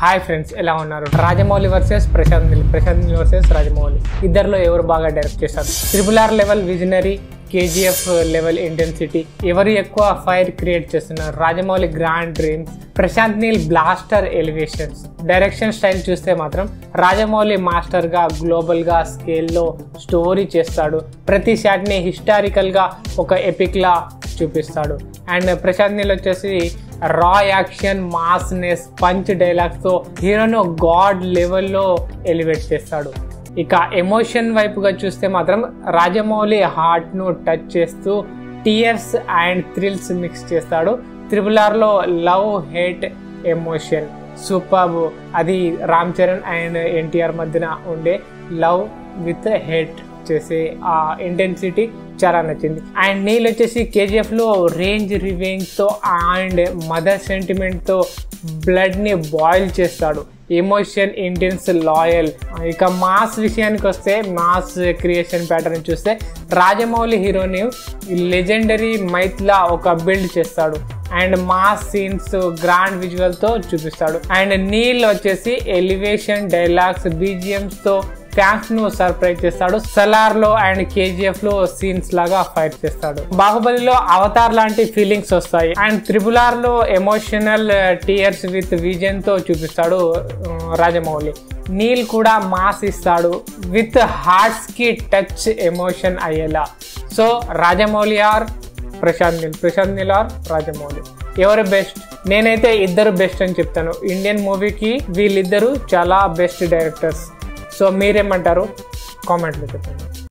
Hi friends, ఎలా ఉన్నారు? Rajamouli versus Prashanth Neel versus Rajamouli. ఇద్దరిలో ఎవరు బాగా డైరెక్ట్ చేస్తారు? RRR level visionary, KGF level intensity, ఎవరు ఎక్కువ ఫైర్ క్రియేట్ చేస్తున్నారు? Rajamouli grand dreams, Prashanth Neel blaster elevations. Direction style చూస్తే మాత్రం రాజమౌళి మాస్టర్గా గ్లోబల్గా స్కేల్లో స్టోరీ చేస్తాడు. ప్రతి షాట్ని హిస్టారికల్గా ఒక ఎపిక్లా చూపిస్తాడు. అండ్ ప్రశాంత్ నీల్ వచ్చేసి రా యాక్షన్, మాస్నెస్, పంచ్ డైలాగ్స్తో హీరోను గాడ్ లెవెల్లో ఎలివేట్ చేస్తాడు. ఇక ఎమోషన్ వైపుగా చూస్తే మాత్రం రాజమౌళి హార్ట్ను టచ్ చేస్తూ టీయర్స్ అండ్ థ్రిల్స్ మిక్స్ చేస్తాడు. RRRలో లవ్ హేట్ ఎమోషన్ సూపర్బ్. అది రామ్ చరణ్ అండ్ NTR మధ్యన ఉండే లవ్ విత్ హేట్ చేసే ఆ ఇంటెన్సిటీ చాలా నచ్చింది. అండ్ నీల్ వచ్చేసి KGFలో రేంజ్ రివెంజ్తో అండ్ మదర్ సెంటిమెంట్తో బ్లడ్ని బాయిల్ చేస్తాడు. Emotion, intense, loyal. ఇక మాస్ విషయానికి వస్తే, మాస్ క్రియేషన్ ప్యాటర్న్ చూస్తే రాజమౌళి హీరోని లెజెండరీ మైత్లా ఒక బిల్డ్ చేస్తాడు. అండ్ మాస్ సీన్స్ గ్రాండ్ విజువల్తో చూపిస్తాడు. అండ్ నీల్ వచ్చేసి ఎలివేషన్, డైలాగ్స్, BGMస్తో ఫ్యాన్స్ ను సర్ప్రైజ్ చేస్తాడు. సలార్లో అండ్ KGFలో సీన్స్ లాగా ఫైట్ చేస్తాడు. బాహుబలిలో అవతార్ లాంటి ఫీలింగ్స్ వస్తాయి. అండ్ RRRలో ఎమోషనల్ టీయర్స్ విత్ విజన్ తో చూపిస్తాడు రాజమౌళి. నీల్ కూడా మాస్ ఇస్తాడు విత్ హార్ట్స్ కి టచ్ ఎమోషన్ అయ్యేలా. So Rajamouli or Prashanth Neel or Rajamouli, ఎవరు బెస్ట్? నేనైతే ఇద్దరు బెస్ట్ అని చెప్తాను. ఇండియన్ మూవీకి వీళ్ళిద్దరు చాలా బెస్ట్ డైరెక్టర్స్. సో మీరేమంటారు? కామెంట్లో చెప్పండి.